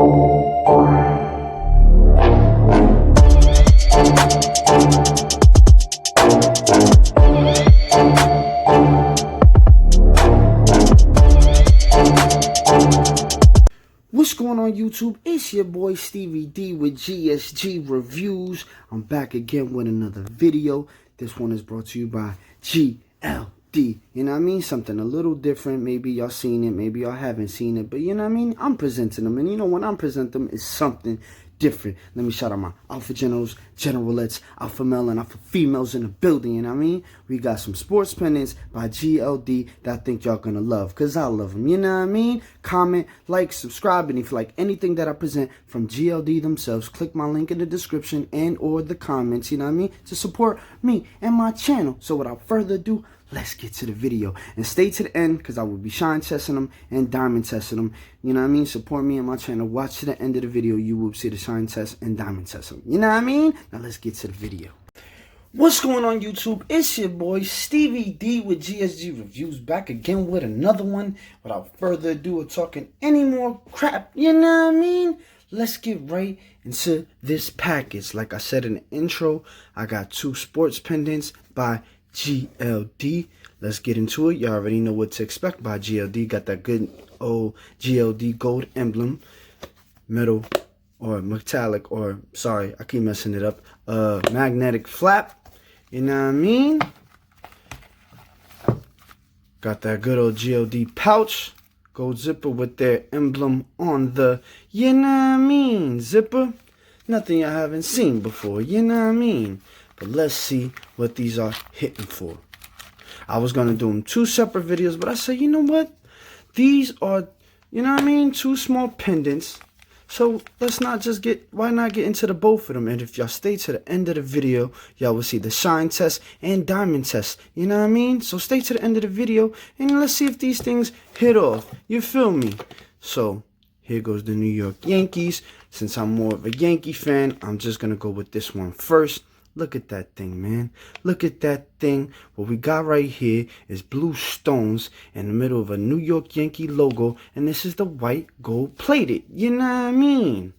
What's going on YouTube? It's your boy Stevie D with GSG Reviews. I'm back again with another video. This one is brought to you by GLD. You know what I mean? Something a little different. Maybe y'all seen it, maybe y'all haven't seen it. But you know what I mean? I'm presenting them. And you know when I'm presenting them, it's something different. Let me shout out my alpha generals, generalettes, alpha male and alpha females in the building. You know what I mean? We got some sports pendants by GLD that I think y'all gonna love, because I love them. You know what I mean? Comment, like, subscribe, and if you like anything that I present from GLD themselves, click my link in the description and or the comments, you know what I mean, to support me and my channel. So without further ado, let's get to the video. And stay to the end, because I will be shine testing them and diamond testing them. You know what I mean? Support me and my channel. Watch to the end of the video. You will see the shine test and diamond test them. You know what I mean? Now let's get to the video. What's going on YouTube? It's your boy Stevie D with GSG Reviews, back again with another one. Without further ado, talking any more crap, you know what I mean? Let's get right into this package. Like I said in the intro, I got two sports pendants by GLD. Let's get into it. You already know what to expect by GLD. Got that good old GLD gold emblem, metal or metallic, or sorry, I keep messing it up, magnetic flap. You know what I mean? Got that good old GLD pouch, gold zipper with their emblem on the, you know what I mean, zipper. Nothing I haven't seen before, you know what I mean? But let's see what these are hitting for. I was going to do them two separate videos, but I said, you know what? These are, you know what I mean, two small pendants. So let's not just why not get into the both of them? And if y'all stay to the end of the video, y'all will see the shine test and diamond test. You know what I mean? So stay to the end of the video and let's see if these things hit off. You feel me? So here goes the New York Yankees. Since I'm more of a Yankee fan, I'm just going to go with this one first. Look at that thing, man. Look at that thing. What we got right here is blue stones in the middle of a New York Yankee logo. And this is the white gold plated. You know what I mean?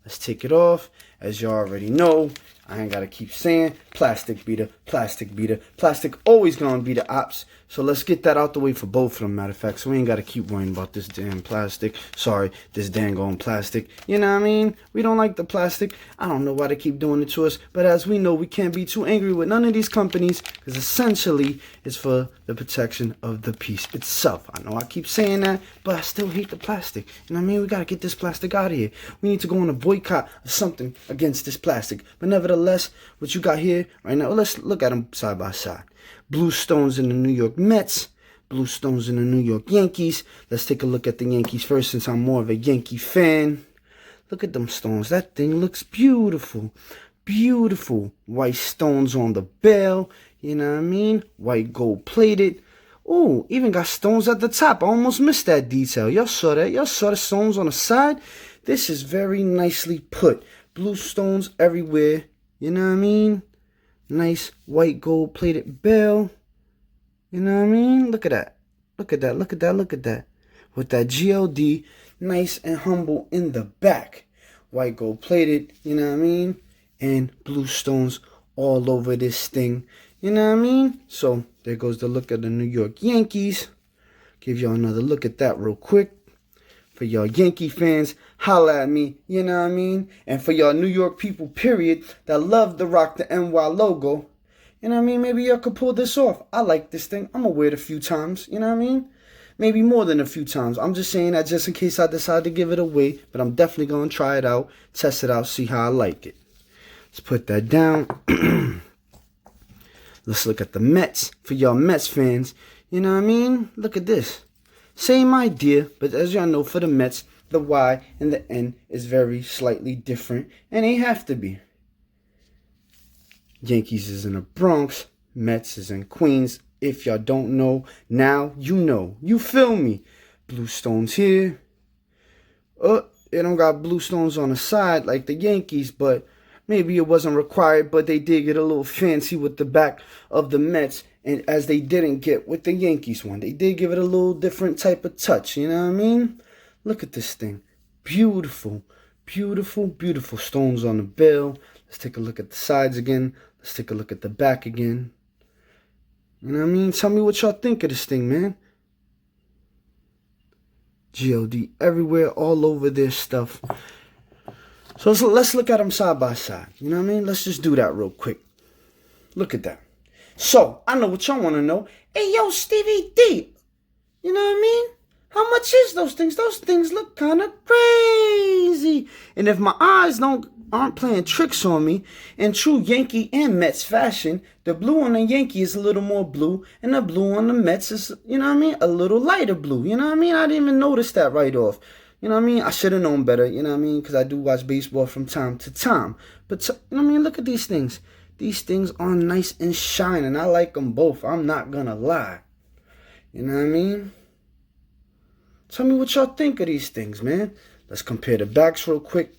Let's take it off. As you already know, I ain't got to keep saying plastic beater, plastic beater. Plastic always going to be the ops. So let's get that out the way for both of them, matter of fact. So we ain't got to keep worrying about this damn plastic. Sorry, this dang on plastic. You know what I mean? We don't like the plastic. I don't know why they keep doing it to us. But as we know, we can't be too angry with none of these companies, because essentially it's for the protection of the piece itself. I know I keep saying that, but I still hate the plastic. You know what I mean? We got to get this plastic out of here. We need to go on a boycott of something against this plastic. But nevertheless, what you got here right now, let's look at them side by side. Blue stones in the New York Mets, blue stones in the New York Yankees. Let's take a look at the Yankees first, since I'm more of a Yankee fan. Look at them stones. That thing looks beautiful. Beautiful. White stones on the bell. You know what I mean? White gold plated. Oh, even got stones at the top. I almost missed that detail. Y'all saw that? Y'all saw the stones on the side? This is very nicely put. Blue stones everywhere. You know what I mean? Nice white gold plated bell. You know what I mean? Look at that. Look at that. Look at that. Look at that. With that GLD, nice and humble in the back. White gold plated. You know what I mean? And blue stones all over this thing. You know what I mean? So there goes the look of the New York Yankees. Give y'all another look at that real quick. For y'all Yankee fans, holla at me, you know what I mean? And for y'all New York people, period, that love to rock the NY logo, you know what I mean? Maybe y'all could pull this off. I like this thing. I'm going to wear it a few times, you know what I mean? Maybe more than a few times. I'm just saying that just in case I decide to give it away. But I'm definitely going to try it out, test it out, see how I like it. Let's put that down. Let's look at the Mets. For y'all Mets fans, you know what I mean? Look at this. Same idea, but as y'all know, for the Mets, the Y and the N is very slightly different, and they have to be. Yankees is in the Bronx, Mets is in Queens. If y'all don't know, now you know. You feel me? Blue stones here. They don't got blue stones on the side like the Yankees, but maybe it wasn't required, but they did get a little fancy with the back of the Mets, and as they didn't get with the Yankees one. They did give it a little different type of touch, you know what I mean? Look at this thing. Beautiful, beautiful, beautiful stones on the bill. Let's take a look at the sides again. Let's take a look at the back again. You know what I mean? Tell me what y'all think of this thing, man. GOD everywhere, all over this stuff. So let's look at them side by side. You know what I mean? Let's just do that real quick. Look at that. So, I know what y'all want to know. Hey, yo, Stevie D. You know what I mean? How much is those things? Those things look kind of crazy. And if my eyes aren't playing tricks on me, in true Yankee and Mets fashion, the blue on the Yankee is a little more blue, and the blue on the Mets is, you know what I mean, a little lighter blue. You know what I mean? I didn't even notice that right off. You know what I mean? I should have known better, you know what I mean? Because I do watch baseball from time to time. But, you know what I mean? Look at these things. These things are nice and shining. I like them both. I'm not going to lie. You know what I mean? Tell me what y'all think of these things, man. Let's compare the backs real quick.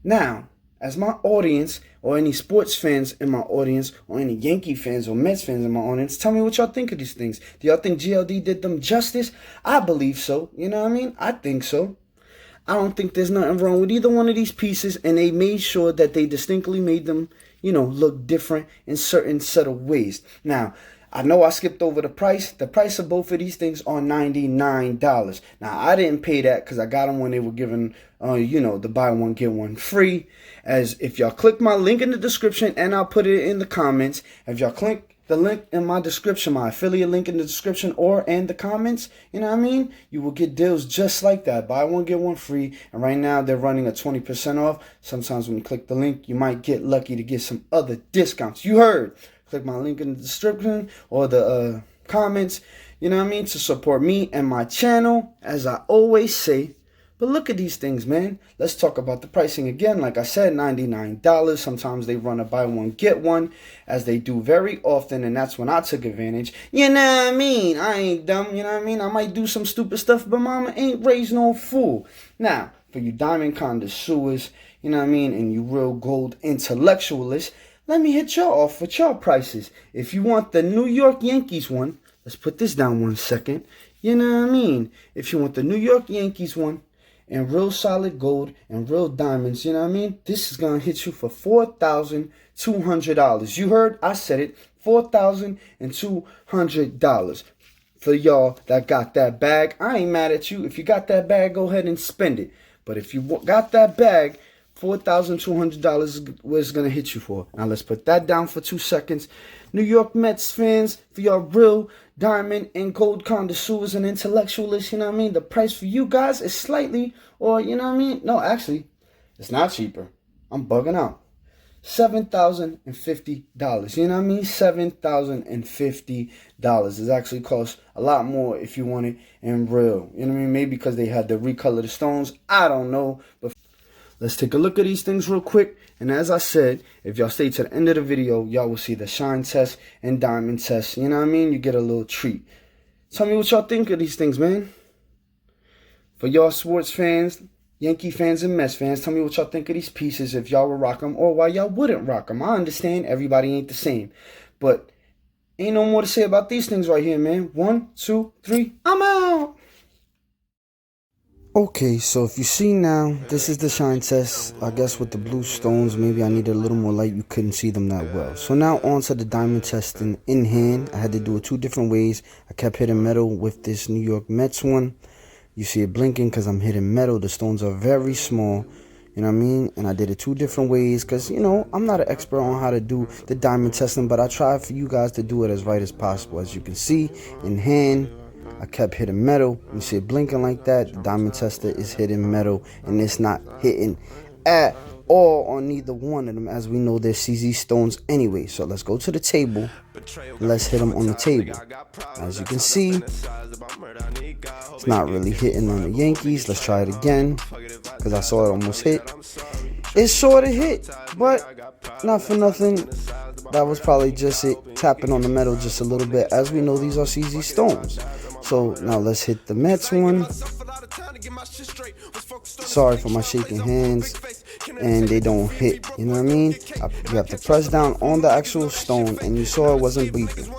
Now, as my audience, or any sports fans in my audience, or any Yankee fans or Mets fans in my audience, tell me what y'all think of these things. Do y'all think GLD did them justice? I believe so. You know what I mean? I think so. I don't think there's nothing wrong with either one of these pieces, and they made sure that they distinctly made them, you know, look different in certain set of ways. Now, I know I skipped over the price. The price of both of these things are $99. Now, I didn't pay that because I got them when they were giving, you know, the buy one, get one free. As if y'all click my link in the description, and I'll put it in the comments. If y'all click the link in my description, my affiliate link in the description or in the comments, you know what I mean? You will get deals just like that. Buy one, get one free. And right now, they're running a 20% off. Sometimes when you click the link, you might get lucky to get some other discounts. You heard. Click my link in the description or the comments, you know what I mean, to support me and my channel, as I always say. But look at these things, man. Let's talk about the pricing again. Like I said, $99. Sometimes they run a buy one, get one, as they do very often, and that's when I took advantage. You know what I mean? I ain't dumb, you know what I mean? I might do some stupid stuff, but mama ain't raised no fool. Now, for you diamond connoisseurs, you know what I mean, and you real gold intellectualists, let me hit y'all off with y'all prices. If you want the New York Yankees one, let's put this down 1 second. You know what I mean? If you want the New York Yankees one, and real solid gold and real diamonds, you know what I mean? This is going to hit you for $4,200. You heard? I said it. $4,200. For y'all that got that bag, I ain't mad at you. If you got that bag, go ahead and spend it. But if you got that bag, $4,200 was going to hit you for. Now, let's put that down for 2 seconds. New York Mets fans, for your real diamond and gold connoisseurs and intellectualists, you know what I mean? The price for you guys is slightly, or, you know what I mean? No, actually, it's not cheaper. I'm bugging out. $7,050. You know what I mean? $7,050. It actually costs a lot more if you want it in real. You know what I mean? Maybe because they had to recolor the stones. I don't know. But let's take a look at these things real quick. And as I said, if y'all stay to the end of the video, y'all will see the shine test and diamond test. You know what I mean? You get a little treat. Tell me what y'all think of these things, man. For y'all sports fans, Yankee fans and Mets fans, tell me what y'all think of these pieces, if y'all would rock them or why y'all wouldn't rock them. I understand everybody ain't the same. But ain't no more to say about these things right here, man. 1, 2, 3, I'm out. Okay, so if you see now, this is the shine test. I guess with the blue stones, maybe I needed a little more light. You couldn't see them that well. So now on to the diamond testing in hand. I had to do it 2 different ways. I kept hitting metal with this New York Mets one. You see it blinking because I'm hitting metal. The stones are very small. You know what I mean? And I did it 2 different ways because, you know, I'm not an expert on how to do the diamond testing, but I try for you guys to do it as right as possible. As you can see, in hand, I kept hitting metal. You see it blinking like that. The diamond tester is hitting metal, and it's not hitting at all on neither one of them, as we know they're CZ stones anyway. So let's go to the table. Let's hit them on the table. As you can see, it's not really hitting on the Yankees. Let's try it again, because I saw it almost hit. It sort of hit, but not for nothing. That was probably just it tapping on the metal just a little bit. As we know, these are CZ stones. So now let's hit the Mets one. Sorry for my shaking hands, and they don't hit. You know what I mean? You have to press down on the actual stone, and you saw it wasn't beeping.